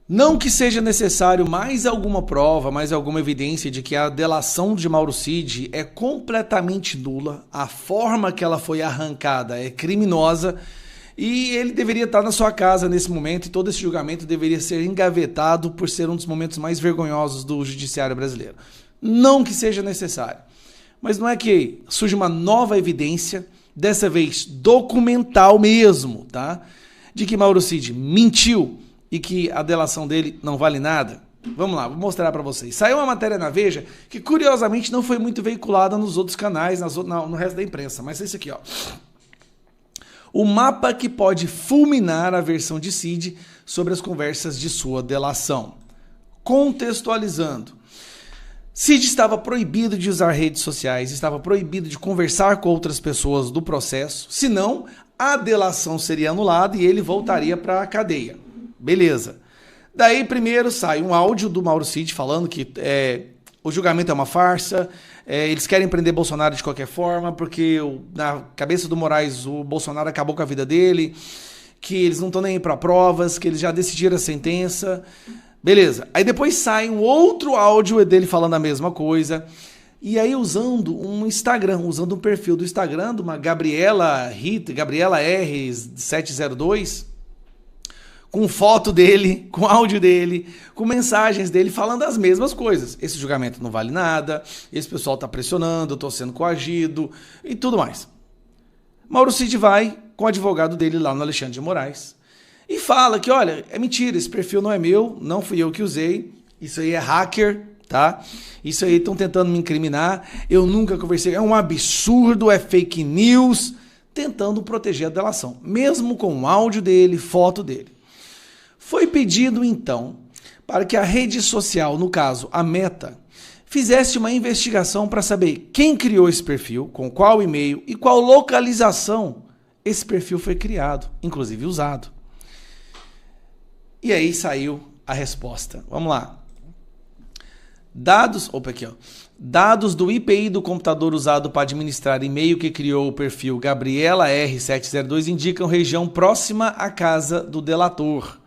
Não que seja necessário mais alguma prova, mais alguma evidência de que a delação de Mauro Cid é completamente nula, a forma que ela foi arrancada é criminosa e ele deveria estar na sua casa nesse momento e todo esse julgamento deveria ser engavetado por ser um dos momentos mais vergonhosos do judiciário brasileiro. Não que seja necessário, mas não é que surge uma nova evidência, dessa vez documental mesmo, tá? De que Mauro Cid mentiu e que a delação dele não vale nada? Vamos lá, vou mostrar para vocês. Saiu uma matéria na Veja que, curiosamente, não foi muito veiculada nos outros canais, no resto da imprensa, mas é isso aqui, ó. O mapa que pode fulminar a versão de Cid sobre as conversas de sua delação. Contextualizando. Cid estava proibido de usar redes sociais, estava proibido de conversar com outras pessoas do processo, senão a delação seria anulada e ele voltaria para a cadeia. Beleza. Daí primeiro sai um áudio do Mauro Cid falando que o julgamento é uma farsa, eles querem prender Bolsonaro de qualquer forma, porque na cabeça do Moraes o Bolsonaro acabou com a vida dele, que eles não estão nem aí para provas, que eles já decidiram a sentença. Beleza. Aí depois sai um outro áudio dele falando a mesma coisa. E aí usando um Instagram, usando um perfil do Instagram de uma Gabriela R702, com foto dele, com áudio dele, com mensagens dele falando as mesmas coisas. Esse julgamento não vale nada, esse pessoal está pressionando, eu estou sendo coagido e tudo mais. Mauro Cid vai com o advogado dele lá no Alexandre de Moraes e fala que, olha, é mentira, esse perfil não é meu, não fui eu que usei, isso aí é hacker, tá? Isso aí estão tentando me incriminar, eu nunca conversei, é um absurdo, é fake news, tentando proteger a delação, mesmo com o áudio dele, foto dele. Foi pedido, então, para que a rede social, no caso, a Meta, fizesse uma investigação para saber quem criou esse perfil, com qual e-mail e qual localização esse perfil foi criado, inclusive usado. E aí saiu a resposta. Vamos lá. Dados do IPI do computador usado para administrar e-mail que criou o perfil Gabriela R702 indicam região próxima à casa do delator.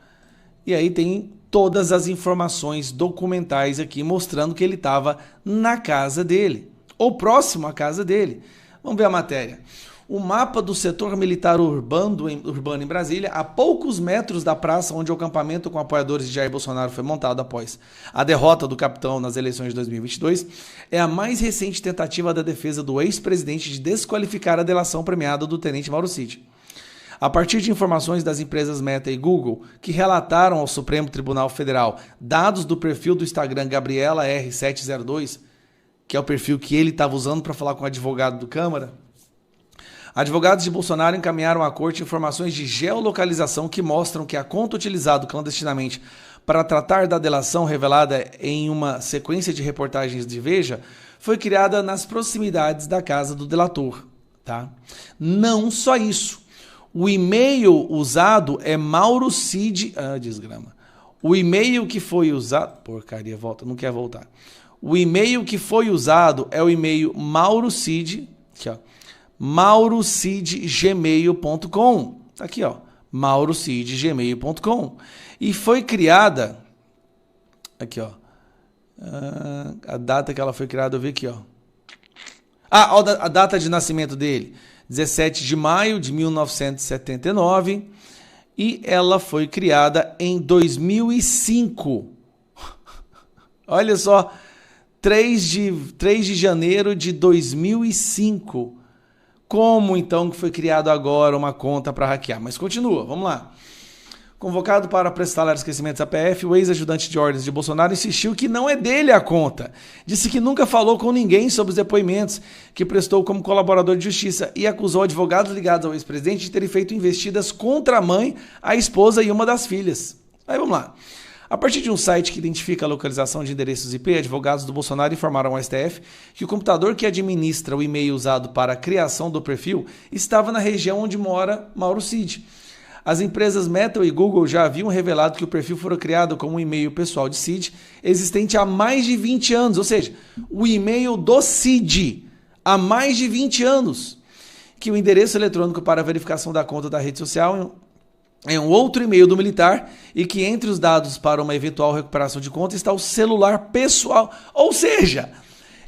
E aí tem todas as informações documentais aqui mostrando que ele estava na casa dele, ou próximo à casa dele. Vamos ver a matéria. O mapa do setor militar urbano em Brasília, a poucos metros da praça onde o acampamento com apoiadores de Jair Bolsonaro foi montado após a derrota do capitão nas eleições de 2022, é a mais recente tentativa da defesa do ex-presidente de desqualificar a delação premiada do tenente Mauro Cid. A partir de informações das empresas Meta e Google, que relataram ao Supremo Tribunal Federal dados do perfil do Instagram Gabriela R702, que é o perfil que ele estava usando para falar com o advogado do Câmara, advogados de Bolsonaro encaminharam à corte informações de geolocalização que mostram que a conta utilizada clandestinamente para tratar da delação revelada em uma sequência de reportagens de Veja foi criada nas proximidades da casa do delator. Tá? Não só isso. O e-mail usado é Mauro Cid... Ah, desgrama. O e-mail que foi usado... Porcaria, volta, não quer voltar. O e-mail que foi usado é o e-mail Mauro Cid... Aqui, ó. maurocidgmail.com. Tá aqui, ó. maurocidgmail.com. E foi criada... Aqui, ó. A data que ela foi criada, eu vi aqui, ó. A data de nascimento dele... 17 de maio de 1979, e ela foi criada em 2005. Olha só, 3 de janeiro de 2005. Como então que foi criado agora uma conta para hackear? Mas continua, vamos lá. Convocado para prestar esquecimentos à PF, o ex-ajudante de ordens de Bolsonaro insistiu que não é dele a conta. Disse que nunca falou com ninguém sobre os depoimentos que prestou como colaborador de justiça e acusou advogados ligados ao ex-presidente de terem feito investidas contra a mãe, a esposa e uma das filhas. Aí vamos lá. A partir de um site que identifica a localização de endereços IP, advogados do Bolsonaro informaram ao STF que o computador que administra o e-mail usado para a criação do perfil estava na região onde mora Mauro Cid. As empresas Meta e Google já haviam revelado que o perfil foi criado como um e-mail pessoal de Cid, existente há mais de 20 anos, ou seja, o e-mail do Cid há mais de 20 anos, que o endereço eletrônico para verificação da conta da rede social é um outro e-mail do militar e que entre os dados para uma eventual recuperação de conta está o celular pessoal. Ou seja,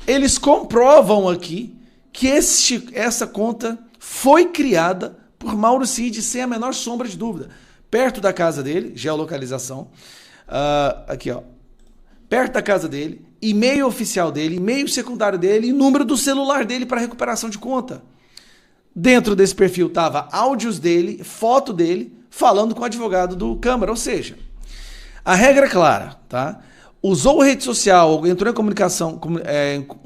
eles comprovam aqui que essa conta foi criada por Mauro Cid sem a menor sombra de dúvida. Perto da casa dele, geolocalização, aqui ó, perto da casa dele, e-mail oficial dele, e-mail secundário dele e número do celular dele para recuperação de conta. Dentro desse perfil estava áudios dele, foto dele, falando com o advogado do Câmara, ou seja, a regra é clara, tá? Usou rede social, entrou em comunicação,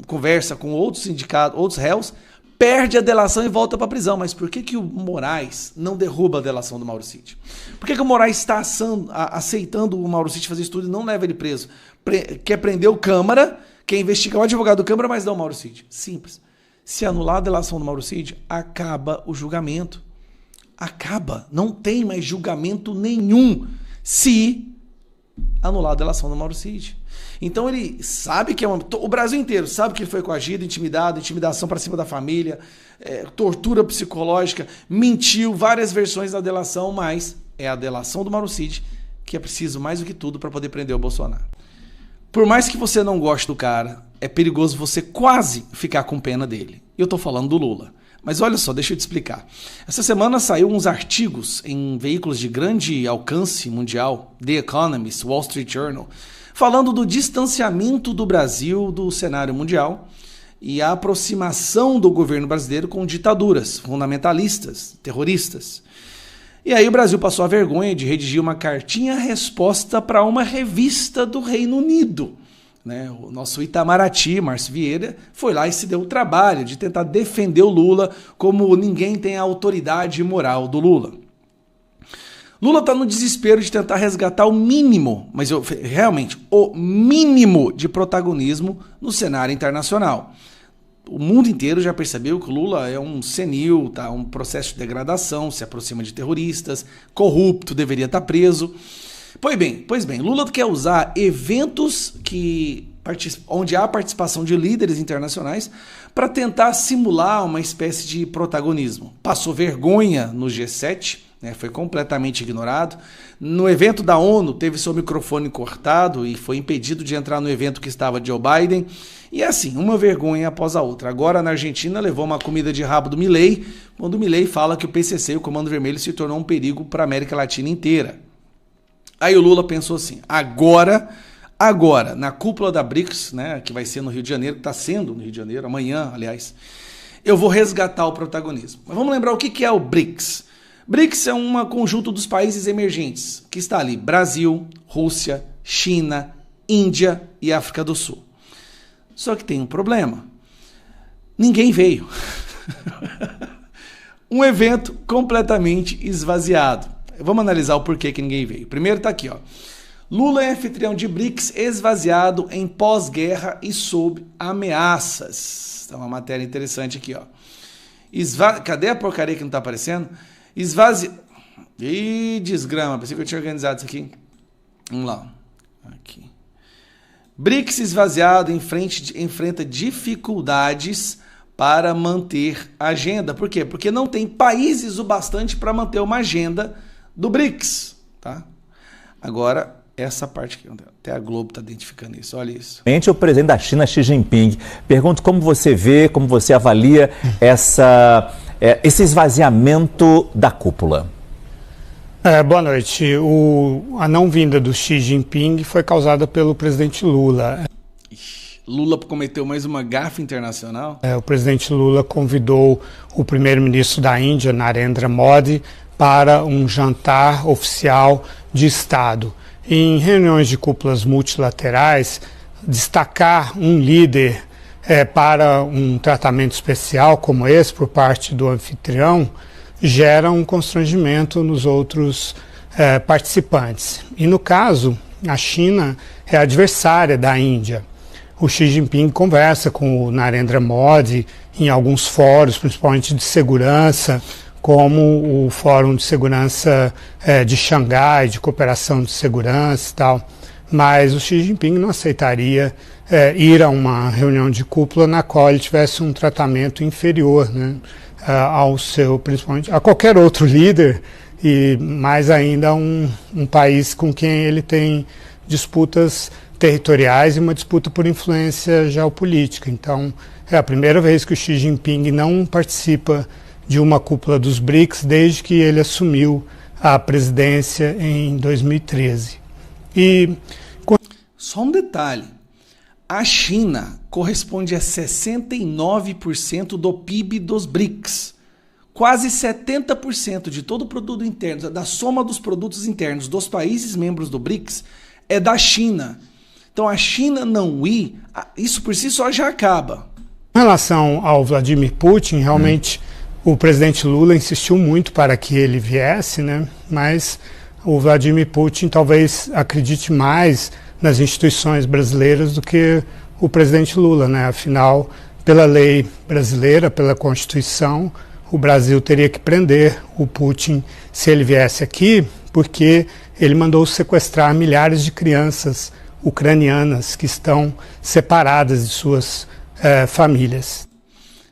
conversa com outros sindicatos, outros réus, perde a delação e volta para a prisão. Mas por que o Moraes não derruba a delação do Mauro Cid? Por que o Moraes está aceitando o Mauro Cid fazer estudo e não leva ele preso? Quer prender o Câmara, quer investigar o advogado do Câmara, mas não o Mauro Cid. Simples. Se anular a delação do Mauro Cid, acaba o julgamento. Acaba. Não tem mais julgamento nenhum se anular a delação do Mauro Cid. Então ele sabe que o Brasil inteiro sabe que ele foi coagido, intimidado, intimidação para cima da família, tortura psicológica, mentiu, várias versões da delação, mas é a delação do Mauro Cid que é preciso mais do que tudo para poder prender o Bolsonaro. Por mais que você não goste do cara, é perigoso você quase ficar com pena dele. Eu tô falando do Lula. Mas olha só, deixa eu te explicar. Essa semana saiu uns artigos em veículos de grande alcance mundial, The Economist, Wall Street Journal, falando do distanciamento do Brasil do cenário mundial e a aproximação do governo brasileiro com ditaduras fundamentalistas, terroristas. E aí o Brasil passou a vergonha de redigir uma cartinha-resposta para uma revista do Reino Unido. O nosso Itamaraty, Márcio Vieira, foi lá e se deu o trabalho de tentar defender o Lula como ninguém tem a autoridade moral do Lula. Lula está no desespero de tentar resgatar o mínimo, mas realmente o mínimo de protagonismo no cenário internacional. O mundo inteiro já percebeu que o Lula é um senil, tá? Um processo de degradação, se aproxima de terroristas, corrupto, deveria estar preso. Pois bem, Lula quer usar eventos onde há participação de líderes internacionais para tentar simular uma espécie de protagonismo. Passou vergonha no G7, foi completamente ignorado. No evento da ONU, teve seu microfone cortado e foi impedido de entrar no evento que estava Joe Biden. E assim, uma vergonha após a outra. Agora, na Argentina, levou uma comida de rabo do Milei, quando o Milei fala que o PCC, o Comando Vermelho, se tornou um perigo para a América Latina inteira. Aí o Lula pensou assim, agora, na cúpula da BRICS, que vai ser no Rio de Janeiro, que está sendo no Rio de Janeiro, amanhã, aliás, eu vou resgatar o protagonismo. Mas vamos lembrar o que é o BRICS. BRICS é um conjunto dos países emergentes, que está ali, Brasil, Rússia, China, Índia e África do Sul. Só que tem um problema. Ninguém veio. Um evento completamente esvaziado. Vamos analisar o porquê que ninguém veio. Primeiro está aqui, ó. Lula é anfitrião de BRICS esvaziado em pós-guerra e sob ameaças. Está uma matéria interessante aqui, ó. Cadê a porcaria que não está aparecendo? Ih, desgrama. Pensei que eu tinha organizado isso aqui. Vamos lá. Aqui. BRICS esvaziado enfrenta dificuldades para manter a agenda. Por quê? Porque não tem países o bastante para manter uma agenda do BRICS, tá? Agora, essa parte aqui, até a Globo está identificando isso, olha isso. O presidente da China, Xi Jinping, pergunto como você vê, como você avalia esse esvaziamento da cúpula. Boa noite. A não vinda do Xi Jinping foi causada pelo presidente Lula. Lula cometeu mais uma gafe internacional? O presidente Lula convidou o primeiro-ministro da Índia, Narendra Modi, para um jantar oficial de Estado. Em reuniões de cúpulas multilaterais, destacar um líder para um tratamento especial como esse por parte do anfitrião gera um constrangimento nos outros participantes. E no caso, a China é adversária da Índia. O Xi Jinping conversa com o Narendra Modi em alguns fóruns, principalmente de segurança, como o Fórum de Segurança de Xangai, de cooperação de segurança e tal. Mas o Xi Jinping não aceitaria ir a uma reunião de cúpula na qual ele tivesse um tratamento inferior, ao seu, principalmente a qualquer outro líder, e mais ainda um país com quem ele tem disputas territoriais e uma disputa por influência geopolítica. Então, é a primeira vez que o Xi Jinping não participa de uma cúpula dos BRICS desde que ele assumiu a presidência em 2013. Só um detalhe, a China corresponde a 69% do PIB dos BRICS. Quase 70% de todo o produto interno, da soma dos produtos internos dos países membros do BRICS, é da China. Então a China não ir, isso por si só já acaba. Em relação ao Vladimir Putin, realmente o presidente Lula insistiu muito para que ele viesse, né? Mas o Vladimir Putin talvez acredite mais nas instituições brasileiras do que o presidente Lula, né? Afinal, pela lei brasileira, pela Constituição, o Brasil teria que prender o Putin se ele viesse aqui, porque ele mandou sequestrar milhares de crianças ucranianas que estão separadas de suas famílias.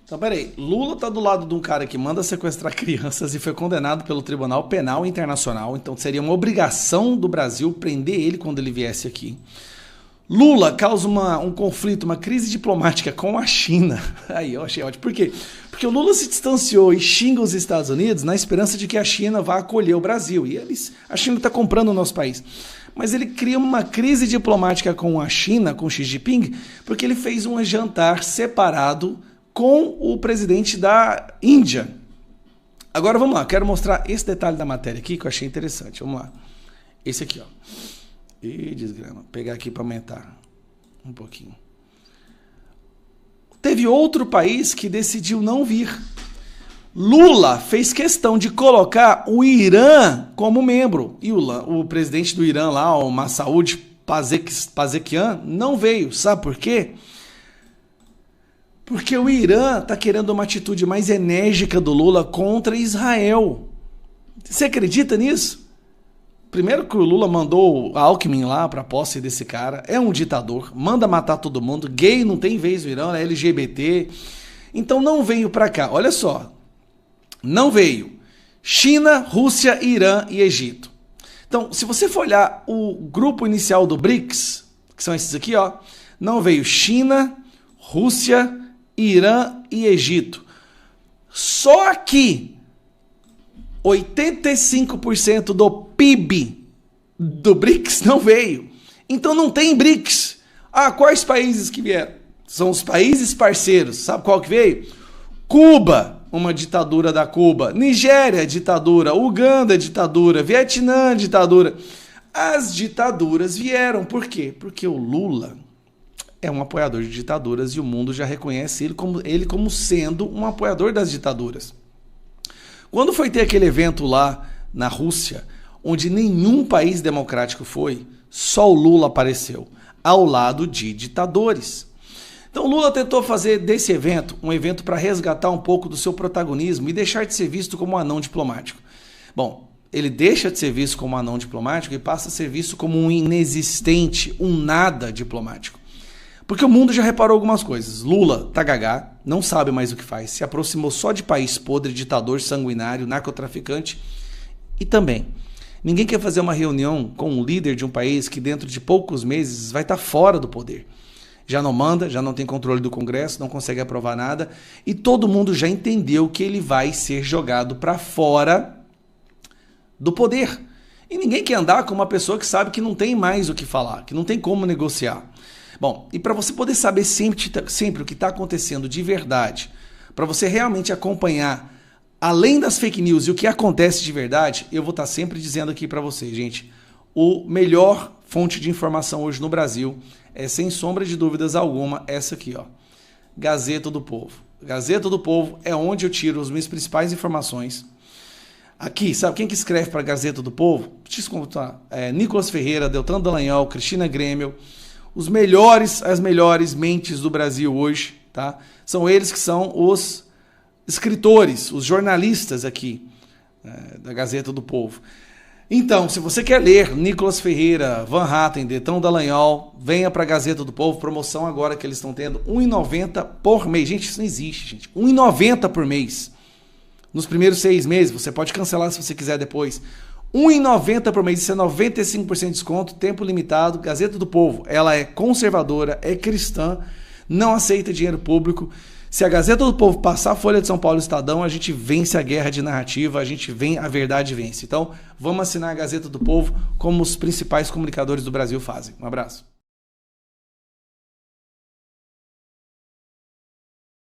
Então, peraí, Lula tá do lado de um cara que manda sequestrar crianças e foi condenado pelo Tribunal Penal Internacional, então seria uma obrigação do Brasil prender ele quando ele viesse aqui. Lula causa um conflito, uma crise diplomática com a China. Aí, eu achei ótimo. Por quê? Porque o Lula se distanciou e xinga os Estados Unidos na esperança de que a China vá acolher o Brasil. E a China está comprando o nosso país. Mas ele cria uma crise diplomática com a China, com Xi Jinping, porque ele fez um jantar separado com o presidente da Índia. Agora vamos lá, quero mostrar esse detalhe da matéria aqui que eu achei interessante. Vamos lá. Esse aqui, ó. Ih, desgrama. Vou pegar aqui para aumentar um pouquinho. Teve outro país que decidiu não vir. Lula fez questão de colocar o Irã como membro. E o presidente do Irã lá, o Massaud Pezeshkian, não veio. Sabe por quê? Porque o Irã está querendo uma atitude mais enérgica do Lula contra Israel. Você acredita nisso? Primeiro que o Lula mandou o Alckmin lá para a posse desse cara. É um ditador, manda matar todo mundo. Gay não tem vez no Irã, é LGBT. Então não veio para cá. Olha só. Não veio China, Rússia, Irã e Egito. Então, se você for olhar o grupo inicial do BRICS, que são esses aqui, ó, não veio China, Rússia, Irã e Egito. Só aqui, 85% do PIB do BRICS não veio. Então não tem BRICS. Quais países que vieram? São os países parceiros. Sabe qual que veio? Cuba, uma ditadura da Cuba. Nigéria, ditadura. Uganda, ditadura. Vietnã, ditadura. As ditaduras vieram. Por quê? Porque o Lula é um apoiador de ditaduras e o mundo já reconhece ele como sendo um apoiador das ditaduras. Quando foi ter aquele evento lá na Rússia, onde nenhum país democrático foi, só o Lula apareceu, ao lado de ditadores. Então Lula tentou fazer desse evento um evento para resgatar um pouco do seu protagonismo e deixar de ser visto como um anão diplomático. Bom, ele deixa de ser visto como um anão diplomático e passa a ser visto como um inexistente, um nada diplomático. Porque o mundo já reparou algumas coisas. Lula tá gagá, não sabe mais o que faz, se aproximou só de país podre, ditador, sanguinário, narcotraficante. E também, ninguém quer fazer uma reunião com um líder de um país que dentro de poucos meses vai estar fora do poder. Já não manda, já não tem controle do Congresso, não consegue aprovar nada. E todo mundo já entendeu que ele vai ser jogado para fora do poder. E ninguém quer andar com uma pessoa que sabe que não tem mais o que falar, que não tem como negociar. Bom, e para você poder saber sempre o que está acontecendo de verdade, para você realmente acompanhar, além das fake news e o que acontece de verdade, eu vou estar sempre dizendo aqui para vocês, gente, o melhor fonte de informação hoje no Brasil é, sem sombra de dúvidas alguma, essa aqui, ó, Gazeta do Povo. Gazeta do Povo é onde eu tiro as minhas principais informações. Aqui, sabe quem que escreve para a Gazeta do Povo? Deixa eu contar. Nicolas Ferreira, Deltan Dallagnol, Cristina Grêmio. As melhores mentes do Brasil hoje, tá? São eles que são os escritores, os jornalistas aqui da Gazeta do Povo. Então, se você quer ler Nicolas Ferreira, Van Hatten, Deltan Dallagnol, venha para a Gazeta do Povo, promoção agora que eles estão tendo, R$ 1,90 por mês. Gente, isso não existe, gente. R$ 1,90 por mês. nos primeiros 6 meses, você pode cancelar se você quiser depois. R$ 1,90 por mês, isso é 95% de desconto, tempo limitado. Gazeta do Povo, ela é conservadora, é cristã, não aceita dinheiro público. Se a Gazeta do Povo passar a Folha de São Paulo e Estadão, a gente vence a guerra de narrativa, a verdade vence. Então, vamos assinar a Gazeta do Povo como os principais comunicadores do Brasil fazem. Um abraço.